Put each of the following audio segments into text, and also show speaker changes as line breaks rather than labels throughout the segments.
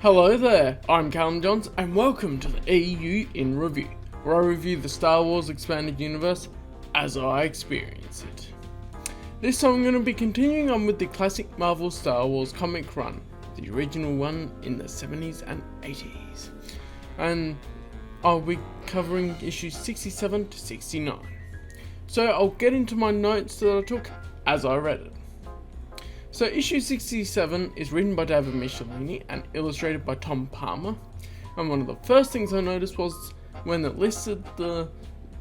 Hello there, I'm Callum and welcome to the EU in Review, where I review the Star Wars Expanded Universe as I experience it. This time I'm going to be continuing on with the classic Marvel Star Wars comic run, the original one in the 70s and 80s. And I'll be covering issues 67 to 69. So I'll get into my notes that I took as I read it. So issue 67 is written by David Michelinie and illustrated by Tom Palmer. And one of the first things I noticed was when it listed the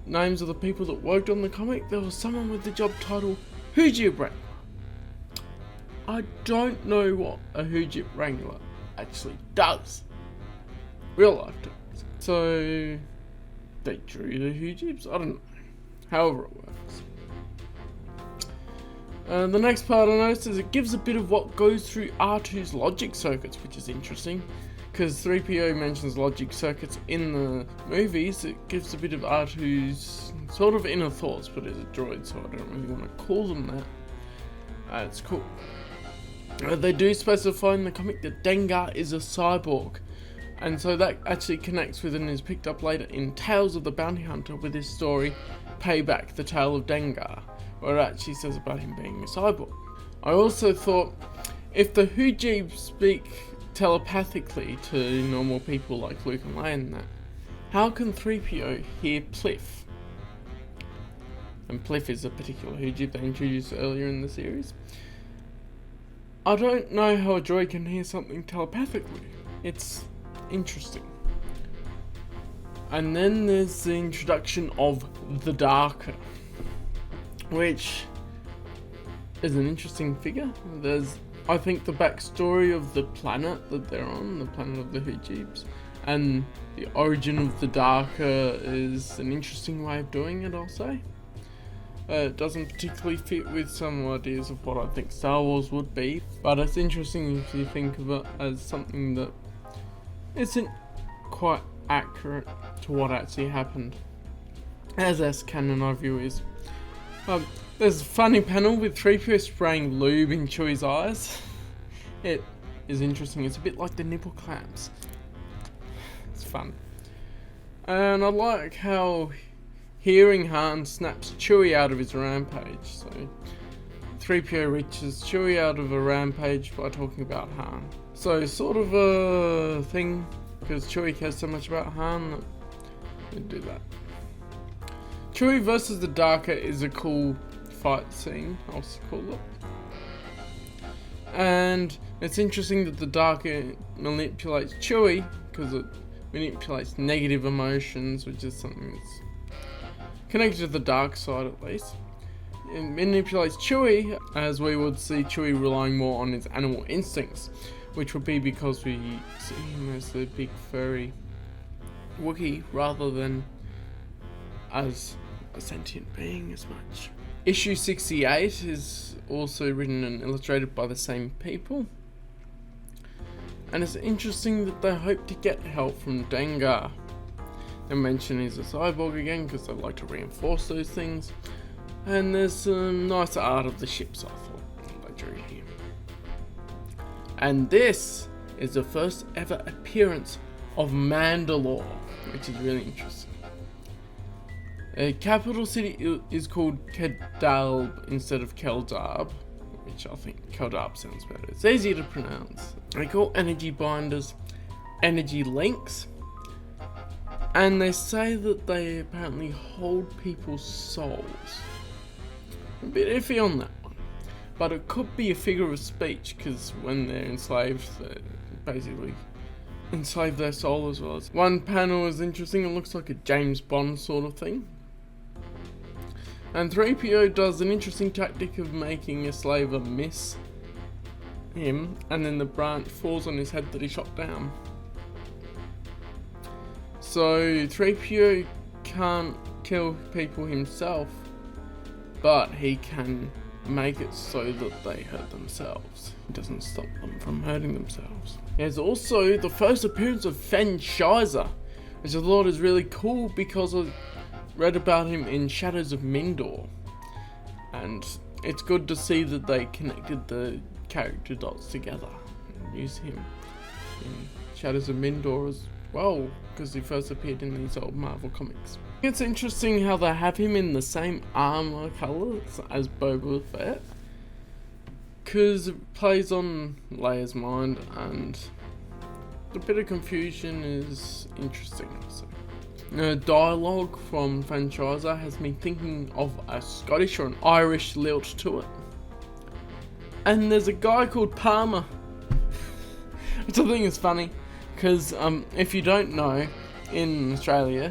names of the people that worked on the comic, there was someone with the job title Hoojib Wrangler. I don't know what a Hoojib Wrangler actually does. Real life does. So they drew the Hoojibs? I don't know. However it works. The next part I noticed is it gives a bit of what goes through R2's logic circuits, which is interesting, because 3PO mentions logic circuits in the movies. It gives a bit of R2's sort of inner thoughts, but it's a droid, so I don't really want to call them that. It's cool. They do specify in the comic that Dengar is a cyborg, and so that actually connects with and is picked up later in Tales of the Bounty Hunter with his story Payback, the Tale of Dengar, where it actually says about him being a cyborg. I also thought, if the Hoojib speak telepathically to normal people like Luke and Leia and that, how can 3PO hear Pliff? And Pliff is a particular Hoojib they introduced earlier in the series. I don't know how a droid can hear something telepathically. It's interesting. And then there's the introduction of the Darker, which is an interesting figure. There's, I think, the backstory of the planet that they're on, the planet of the Hoojibs, and the origin of the Darker is an interesting way of doing it, I'll say. It doesn't particularly fit with some ideas of what I think Star Wars would be, but it's interesting if you think of it as something that isn't quite accurate to what actually happened, as canon I view is. There's a funny panel with 3PO spraying lube in Chewie's eyes. It is interesting. It's a bit like the nipple clamps. It's fun. And I like how hearing Han snaps Chewie out of his rampage. So 3PO reaches Chewie out of a rampage by talking about Han. So sort of a thing, because Chewie cares so much about Han that they do that. Chewie versus the Darker is a cool fight scene, I'll call it. And it's interesting that the Darker manipulates Chewie, because it manipulates negative emotions, which is something that's connected to the dark side at least. It manipulates Chewie, as we would see Chewie relying more on his animal instincts, which would be because we see him as the big furry Wookiee rather than as a sentient being as much. Issue 68 is also written and illustrated by the same people, and it's interesting that they hope to get help from Dengar. They mention he's a cyborg again because they like to reinforce those things, and there's some nice art of the ships I thought they drew here. And this is the first ever appearance of Mandalore, which is really interesting. The capital city is called Kedalb instead of Keldab, which I think Keldab sounds better. It's easier to pronounce. They call energy binders energy links, and they say that they apparently hold people's souls. A bit iffy on that one, but it could be a figure of speech, because when they're enslaved, they basically enslave their soul as well. One panel is interesting. It looks like a James Bond sort of thing. And 3PO does an interesting tactic of making a slaver miss him, and then the branch falls on his head that he shot down. So 3PO can't kill people himself, but he can make it so that they hurt themselves. It doesn't stop them from hurting themselves. There's also the first appearance of Fen Shizer, which I thought is really cool because I read about him in Shadows of Mindor, and it's good to see that they connected the character dots together and use him in Shadows of Mindor as well, because he first appeared in these old Marvel comics. It's interesting how they have him in the same armor colors as Boba Fett, because it plays on Leia's mind, and a bit of confusion is interesting also. Dialogue from Franchiser has me thinking of a Scottish or an Irish lilt to it. And there's a guy called Palmer, which I think is funny, because if you don't know, in Australia,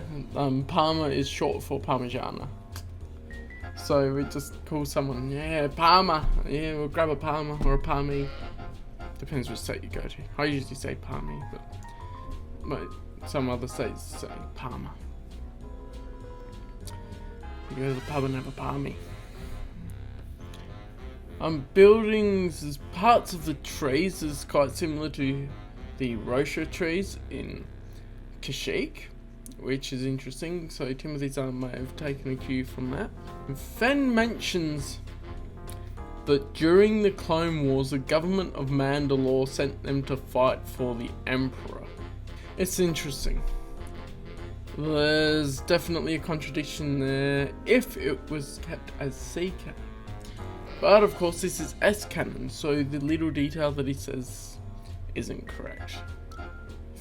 Palmer is short for Parmigiana. So we just call someone, yeah, Palmer, yeah, we'll grab a Palmer or a Palmy. Depends which state you go to. I usually say Palmy, but some other states say Palmer. You go to the pub and have a Palmy. Buildings as parts of the trees is quite similar to the Rocha trees in Kashyyyk, which is interesting. So Timothy Zahn may have taken a cue from that. And Fen mentions that during the Clone Wars, the government of Mandalore sent them to fight for the Emperor. It's interesting. There's definitely a contradiction there if it was kept as C canon. But of course this is S canon, so the little detail that he says isn't correct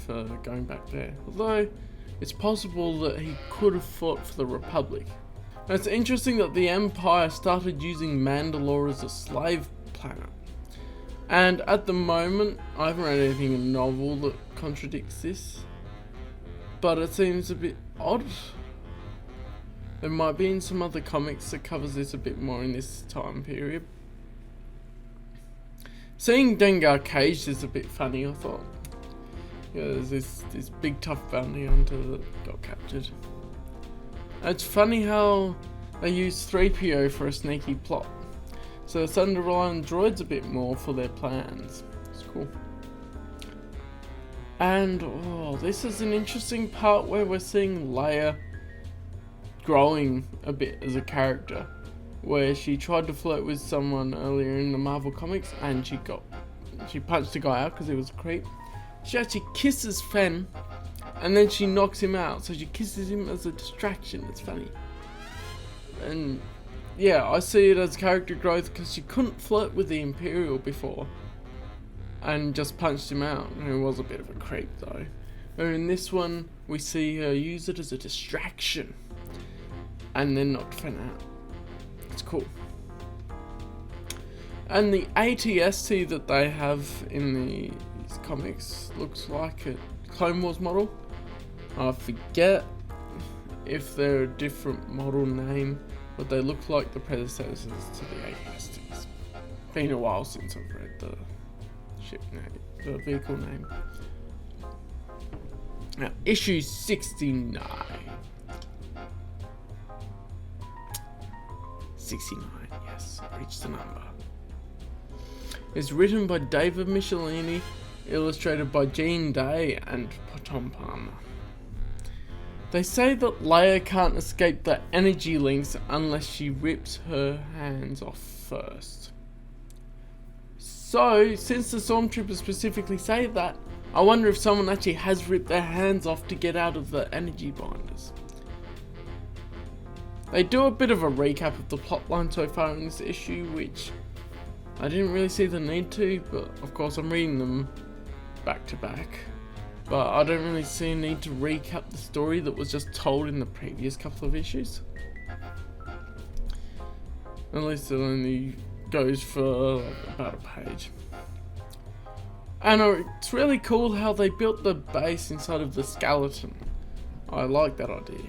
for going back there. Although it's possible that he could have fought for the Republic. Now, it's interesting that the Empire started using Mandalore as a slave planet. And at the moment, I haven't read anything in novel that contradicts this, but it seems a bit odd. There might be in some other comics that covers this a bit more in this time period. Seeing Dengar caged is a bit funny, I thought. Yeah, there's this big tough bounty hunter that got captured. It's funny how they use 3PO for a sneaky plot. So it's starting to rely on droids a bit more for their plans. It's cool. And this is an interesting part where we're seeing Leia growing a bit as a character, where she tried to flirt with someone earlier in the Marvel comics and she punched a guy out because he was a creep. She actually kisses Fen and then she knocks him out, so she kisses him as a distraction. It's funny. And yeah, I see it as character growth because she couldn't flirt with the Imperial before and just punched him out. And he was a bit of a creep though. But in this one, we see her use it as a distraction and then knocked Fen out. It's cool. And the ATST that they have in these comics looks like a Clone Wars model. I forget if they're a different model name, but they look like the predecessors to the ATSTs. Been a while since I've read the ship name, the vehicle name. Now, issue 69. 69, yes, I reached the number. It's written by David Michelini, illustrated by Gene Day and Tom Palmer. They say that Leia can't escape the energy links unless she rips her hands off first. So, since the Stormtroopers specifically say that, I wonder if someone actually has ripped their hands off to get out of the energy binders. They do a bit of a recap of the plotline so far in this issue, which I didn't really see the need to, but of course I'm reading them back to back. But I don't really see a need to recap the story that was just told in the previous couple of issues. At least it only goes for about a page. And it's really cool how they built the base inside of the skeleton. I like that idea.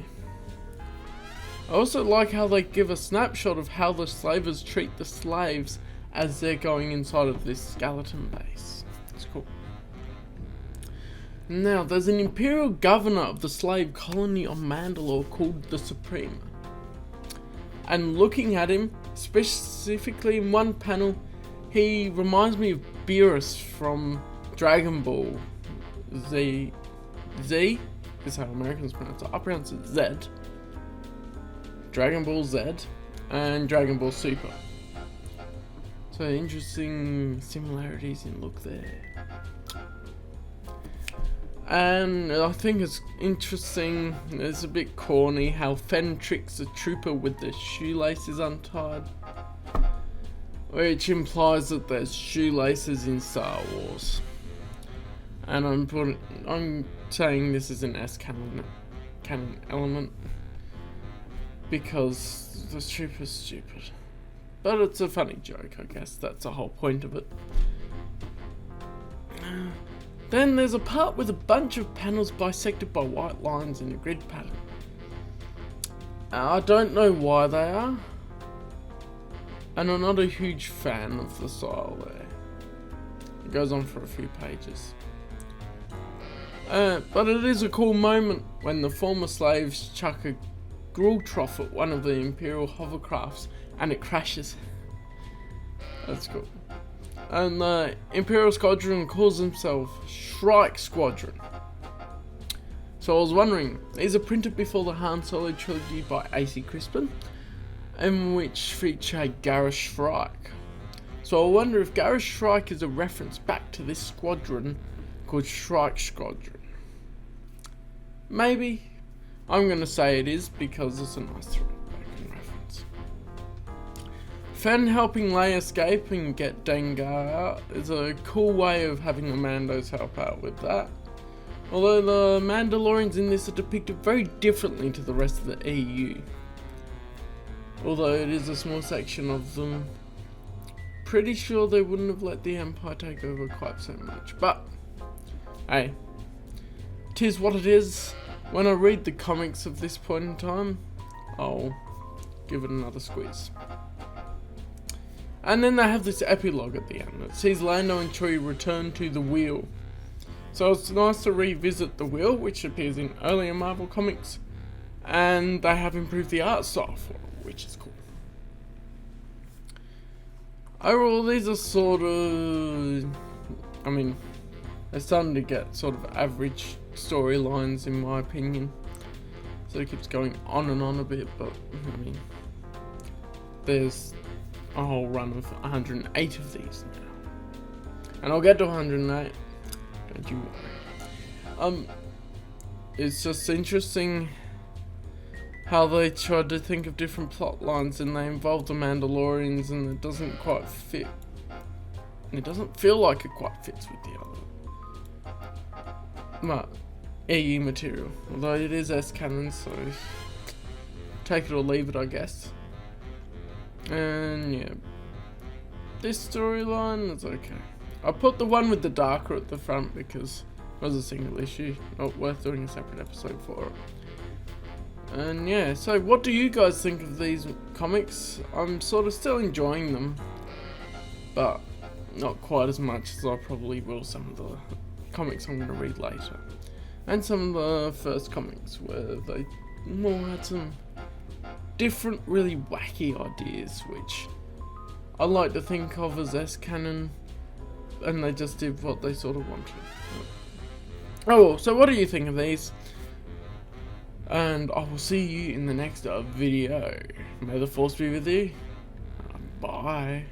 I also like how they give a snapshot of how the slavers treat the slaves as they're going inside of this skeleton base. It's cool. Now, there's an Imperial governor of the slave colony on Mandalore called the Supreme. And looking at him, specifically in one panel, he reminds me of Beerus from Dragon Ball Z. Z is how Americans pronounce it. I pronounce it Z. Dragon Ball Z and Dragon Ball Super. So interesting similarities in look there. And I think it's interesting, it's a bit corny how Fen tricks the trooper with the shoelaces untied, which implies that there's shoelaces in Star Wars. And I'm saying this is an canon element because the trooper's stupid. But it's a funny joke, I guess. That's the whole point of it. Then there's a part with a bunch of panels bisected by white lines in a grid pattern. I don't know why they are, and I'm not a huge fan of the style there. It goes on for a few pages. But it is a cool moment when the former slaves chuck a gruel trough at one of the Imperial hovercrafts and it crashes. That's cool. And the Imperial Squadron calls themselves Shrike Squadron. So I was wondering, these are printed before the Han Solo trilogy by A.C. Crispin, in which feature Garrus Shrike. So I wonder if Garrus Shrike is a reference back to this squadron called Shrike Squadron. Maybe. I'm going to say it is because it's a nice throwback and reference. Fen helping Leia escape and get Dengar out is a cool way of having the Mandos help out with that. Although the Mandalorians in this are depicted very differently to the rest of the EU. Although it is a small section of them. Pretty sure they wouldn't have let the Empire take over quite so much. But, hey, 'tis what it is. When I read the comics of this point in time, I'll give it another squeeze. And then they have this epilogue at the end that sees Lando and Chewie return to the Wheel. So it's nice to revisit the Wheel, which appears in earlier Marvel comics, and they have improved the art style for it, which is cool. Overall, these are sort of, they're starting to get sort of average storylines in my opinion. So it keeps going on and on a bit, but there's a whole run of 108 of these now. And I'll get to 108, don't you worry. It's just interesting how they tried to think of different plot lines and they involved the Mandalorians and it doesn't quite fit. And it doesn't feel like it quite fits with the other. But EU material, although it is canon, so take it or leave it, I guess. And yeah, this storyline is okay. I put the one with the darker at the front because it was a single issue, not worth doing a separate episode for it. And yeah, so what do you guys think of these comics? I'm sort of still enjoying them, but not quite as much as I probably will some of the comics I'm going to read later. And some of the first comics where they more had some different, really wacky ideas, which I like to think of as canon, and they just did what they sort of wanted. Oh well, so what do you think of these? And I will see you in the next video. May the Force be with you. Bye.